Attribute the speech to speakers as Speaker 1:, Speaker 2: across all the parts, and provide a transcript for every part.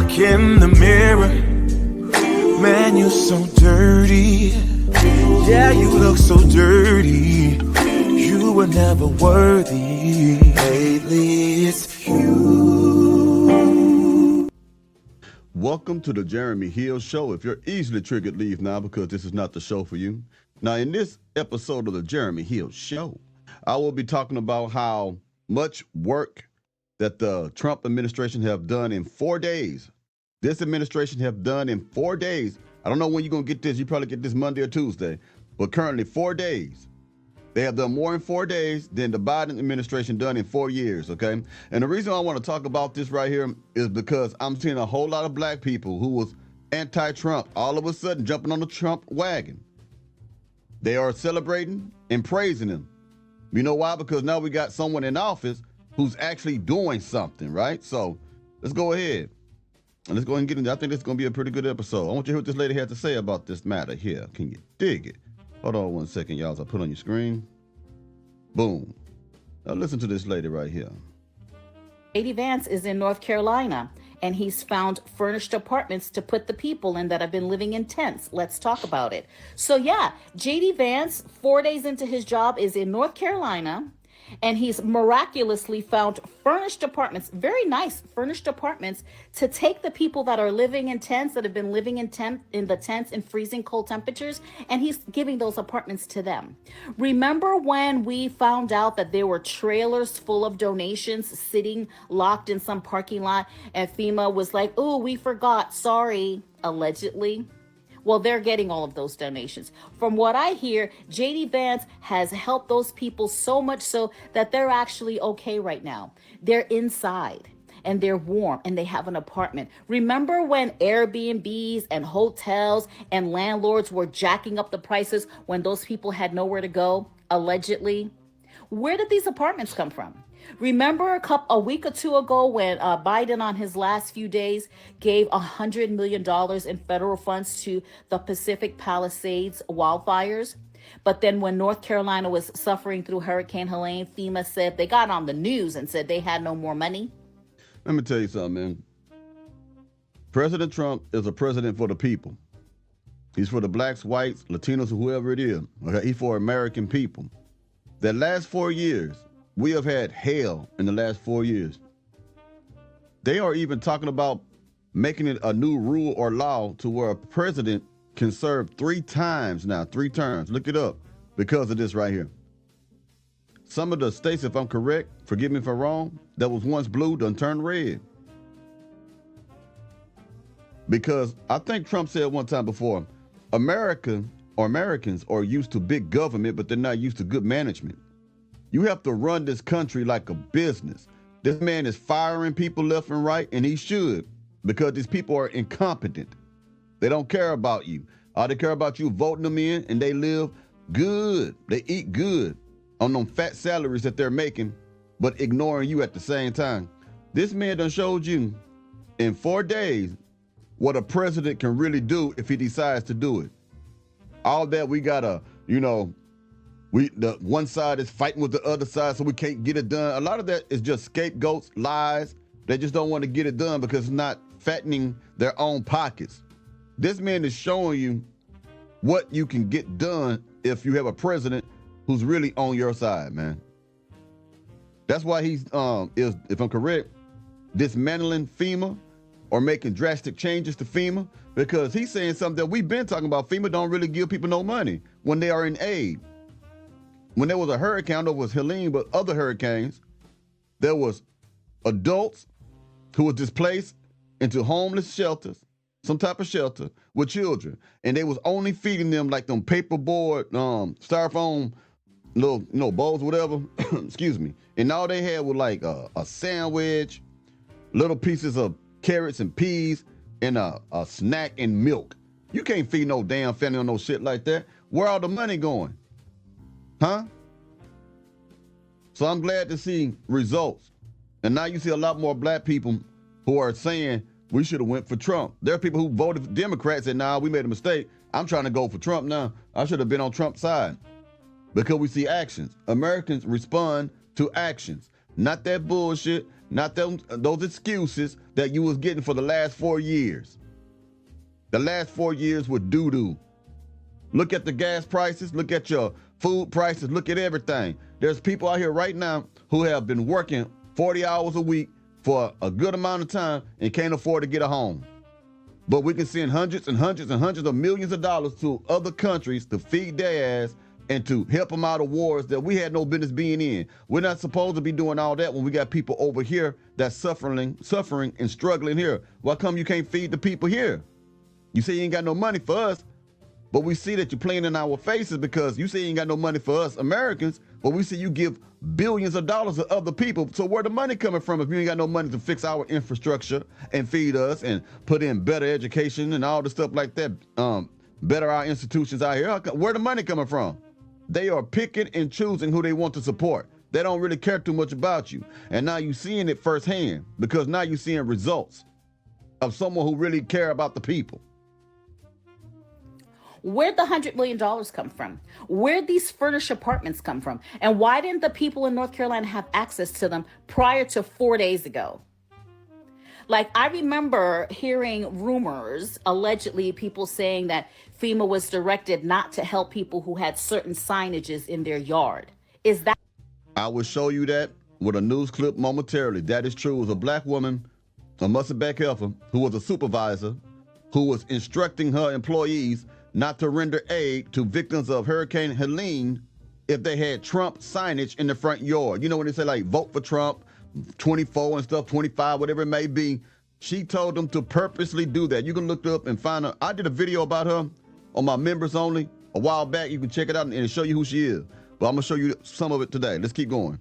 Speaker 1: look in the mirror, man, you're so dirty. Yeah, you look so dirty. You were never worthy. Lately, it's you.
Speaker 2: Welcome to the Jeremy Hill Show. If you're easily triggered, leave now because this is not the show for you. Now, in this episode of the Jeremy Hill Show, I will be talking about how much work that the Trump administration have done in 4 days. This administration have done in 4 days. I don't know when you're going to get this. You probably get this Monday or Tuesday. But currently 4 days. They have done more in 4 days than the Biden administration done in 4 years, okay? And the reason I want to talk about this right here is because I'm seeing a whole lot of black people who was anti-Trump all of a sudden jumping on the Trump wagon. They are celebrating and praising him. You know why? Because now we got someone in office who's actually doing something, right? So let's go ahead and let's go ahead and get into it. I think this is going to be a pretty good episode. I want you to hear what this lady had to say about this matter here. Can you dig it? Hold on 1 second, y'all. So I put on your screen. Boom. Now listen to this lady right here.
Speaker 3: Vance is in North Carolina, and he's found furnished apartments to put the people in that have been living in tents. Let's talk about it. So yeah, JD Vance, 4 days into his job, is in North Carolina, and he's miraculously found furnished apartments, very nice furnished apartments, to take the people that are living in tents, that have been living in the tents in freezing cold temperatures, and he's giving those apartments to them. Remember when we found out that there were trailers full of donations sitting locked in some parking lot, and FEMA was like, "Oh, we forgot, sorry," allegedly? Well, they're getting all of those donations. From what I hear, JD Vance has helped those people so much so that they're actually okay right now. They're inside and they're warm and they have an apartment. Remember when Airbnbs and hotels and landlords were jacking up the prices when those people had nowhere to go, allegedly? Where did these apartments come from? Remember a week or two ago when Biden on his last few days gave $100 million in federal funds to the Pacific Palisades wildfires? But then when North Carolina was suffering through Hurricane Helene, FEMA said they got on the news and said they had no more money.
Speaker 2: Let me tell you something, man. President Trump is a president for the people. He's for the blacks, whites, Latinos, or whoever it is. Okay? He's for American people. The last 4 years, we have had hell in the last 4 years. They are even talking about making it a new rule or law to where a president can serve 3 times now, 3 terms. Look it up because of this right here. Some of the states, if I'm correct, forgive me if I'm wrong, that was once blue done turned red. Because I think Trump said one time before, Americans are used to big government, but they're not used to good management. You have to run this country like a business. This man is firing people left and right, and he should, because these people are incompetent. They don't care about you. All they care about you voting them in, and they live good. They eat good on them fat salaries that they're making, but ignoring you at the same time. This man done showed you in 4 days what a president can really do if he decides to do it. All that we gotta, the one side is fighting with the other side, so we can't get it done. A lot of that is just scapegoats, lies. They just don't want to get it done because it's not fattening their own pockets. This man is showing you what you can get done if you have a president who's really on your side, man. That's why he's, if I'm correct, dismantling FEMA or making drastic changes to FEMA, because he's saying something that we've been talking about. FEMA don't really give people no money when they are in aid. When there was a hurricane, there was Helene, but other hurricanes, there was adults who were displaced into homeless shelters, some type of shelter with children, and they was only feeding them like them paperboard, styrofoam, little bowls, whatever. Excuse me. And all they had was like a sandwich, little pieces of carrots and peas, and a snack and milk. You can't feed no damn family on no shit like that. Where all the money going? Huh? So I'm glad to see results. And now you see a lot more black people who are saying we should have went for Trump. There are people who voted for Democrats and now we made a mistake. I'm trying to go for Trump now. I should have been on Trump's side. Because we see actions. Americans respond to actions. Not that bullshit, not those excuses that you was getting for the last 4 years. The last 4 years were doo-doo. Look at the gas prices, look at your food prices, look at everything. There's people out here right now who have been working 40 hours a week for a good amount of time and can't afford to get a home. But we can send hundreds and hundreds and hundreds of millions of dollars to other countries to feed their ass and to help them out of wars that we had no business being in. We're not supposed to be doing all that when we got people over here that's suffering and struggling here. Why come you can't feed the people here? You say you ain't got no money for us, but we see that you're playing in our faces because you say you ain't got no money for us Americans, but we see you give billions of dollars to other people. So where the money coming from if you ain't got no money to fix our infrastructure and feed us and put in better education and all the stuff like that, better our institutions out here? Where the money coming from? They are picking and choosing who they want to support. They don't really care too much about you. And now you're seeing it firsthand because now you're seeing results of someone who really care about the people.
Speaker 3: Where'd the $100 million come from? Where'd these furnished apartments come from? And why didn't the people in North Carolina have access to them prior to 4 days ago? Like, I remember hearing rumors, allegedly people saying that FEMA was directed not to help people who had certain signages in their yard. Is that?
Speaker 2: I will show you that with a news clip momentarily. That is true. It was a black woman, a Musselbeck heifer, who was a supervisor, who was instructing her employees not to render aid to victims of Hurricane Helene if they had Trump signage in the front yard. You know when they say like vote for Trump, 24 and stuff, 25, whatever it may be. She told them to purposely do that. You can look up and find her. I did a video about her on my members only a while back. You can check it out and show you who she is. But I'm gonna show you some of it today. Let's keep going.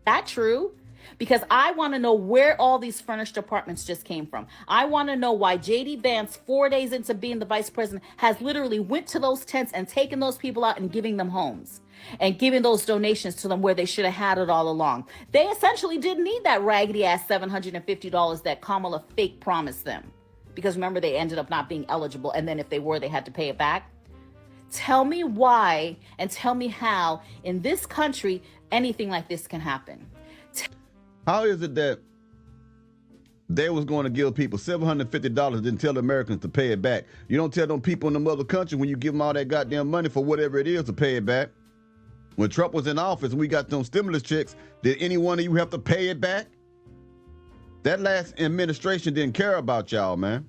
Speaker 3: That true? Because I want to know where all these furnished apartments just came from. I want to know why J.D. Vance, 4 days into being the vice president, has literally went to those tents and taken those people out and giving them homes and giving those donations to them where they should have had it all along. They essentially didn't need that raggedy ass $750 that Kamala fake promised them. Because remember, they ended up not being eligible. And then if they were, they had to pay it back. Tell me why and tell me how in this country anything like this can happen.
Speaker 2: How is it that they was going to give people $750 and then tell the Americans to pay it back? You don't tell them people in the mother country when you give them all that goddamn money for whatever it is to pay it back. When Trump was in office and we got them stimulus checks, did any one of you have to pay it back? That last administration didn't care about y'all, man.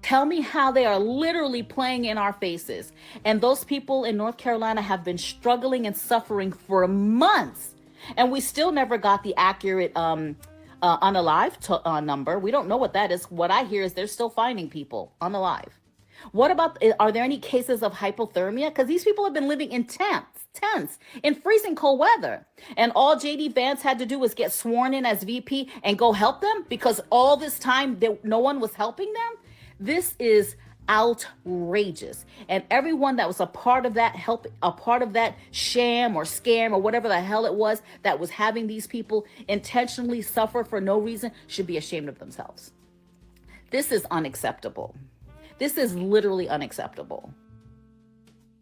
Speaker 3: Tell me how they are literally playing in our faces. And those people in North Carolina have been struggling and suffering for months. And we still never got the accurate unalive number. We don't know what that is. What I hear is they're still finding people unalive. What about, are there any cases of hypothermia? Because these people have been living in tents in freezing cold weather. And all J.D. Vance had to do was get sworn in as VP and go help them because all this time no one was helping them. This is outrageous. And everyone that was a part of that sham or scam or whatever the hell it was that was having these people intentionally suffer for no reason should be ashamed of themselves. This is unacceptable. This is literally unacceptable.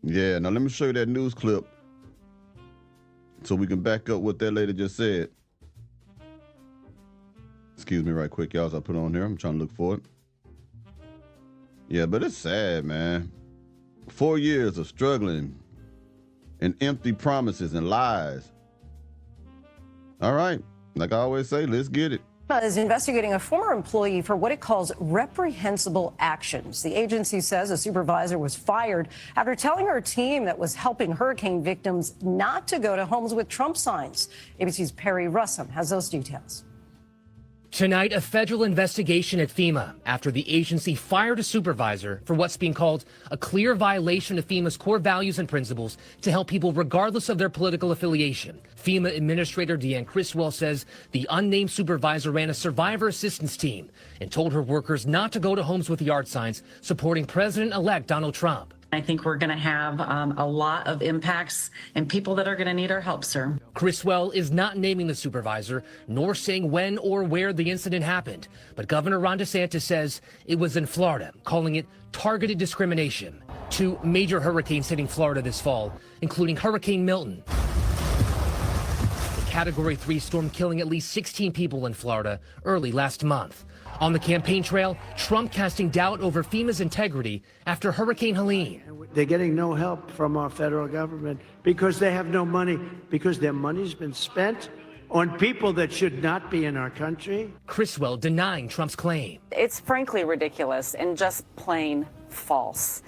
Speaker 2: Yeah, now let me show you that news clip so we can back up what that lady just said. Excuse me right quick, y'all, as I put it on here. I'm trying to look for it. Yeah, but it's sad, man. 4 years of struggling and empty promises and lies. All right, like I always say, let's get it.
Speaker 4: Is investigating a former employee for what it calls reprehensible actions. The agency says a supervisor was fired after telling her team that was helping hurricane victims not to go to homes with Trump signs. ABC's Perry Russum has those details.
Speaker 5: Tonight, a federal investigation at FEMA after the agency fired a supervisor for what's being called a clear violation of FEMA's core values and principles to help people regardless of their political affiliation. FEMA Administrator Deanne Criswell says the unnamed supervisor ran a survivor assistance team and told her workers not to go to homes with yard signs supporting President-elect Donald Trump.
Speaker 6: I think we're going to have a lot of impacts and people that are going to need our help, sir.
Speaker 5: Criswell is not naming the supervisor, nor saying when or where the incident happened. But Governor Ron DeSantis says it was in Florida, calling it targeted discrimination. 2 major hurricanes hitting Florida this fall, including Hurricane Milton. The Category 3 storm killing at least 16 people in Florida early last month. On the campaign trail, Trump casting doubt over FEMA's integrity after Hurricane Helene.
Speaker 7: They're getting no help from our federal government because they have no money, because their money's been spent on people that should not be in our country.
Speaker 5: Criswell denying Trump's claim.
Speaker 8: It's frankly ridiculous and just plain false.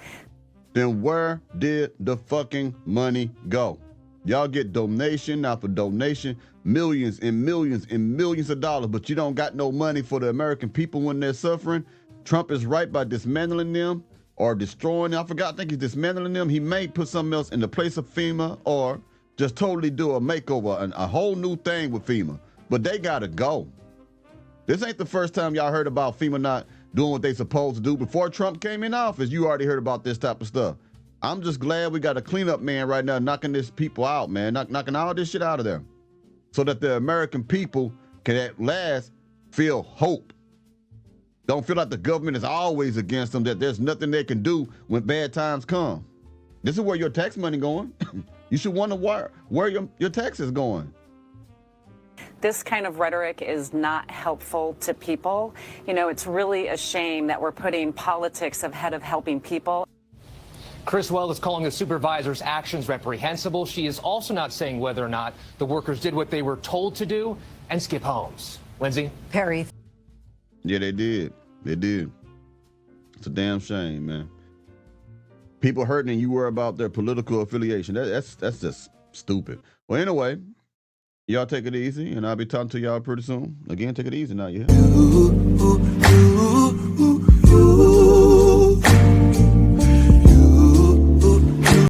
Speaker 2: Then where did the fucking money go? Y'all get donation after donation, millions and millions and millions of dollars, but you don't got no money for the American people when they're suffering. Trump is right by dismantling them or destroying them. I think he's dismantling them. He may put something else in the place of FEMA or just totally do a makeover, a whole new thing with FEMA. But they gotta go. This ain't the first time y'all heard about FEMA not doing what they supposed to do. Before Trump came in office, you already heard about this type of stuff. I'm just glad we got a cleanup man right now knocking this people out, man, knocking all this shit out of there so that the American people can at last feel hope. Don't feel like the government is always against them, that there's nothing they can do when bad times come. This is where your tax money going. You should wonder where your tax is going.
Speaker 8: This kind of rhetoric is not helpful to people. You know, it's really a shame that we're putting politics ahead of helping people.
Speaker 5: Criswell is calling the supervisor's actions reprehensible. She is also not saying whether or not the workers did what they were told to do and skip homes. Lindsay?
Speaker 4: Perry.
Speaker 2: Yeah, they did. They did. It's a damn shame, man. People hurting and you worry about their political affiliation. That's just stupid. Well, anyway, y'all take it easy, and I'll be talking to y'all pretty soon. Again, take it easy now, yeah?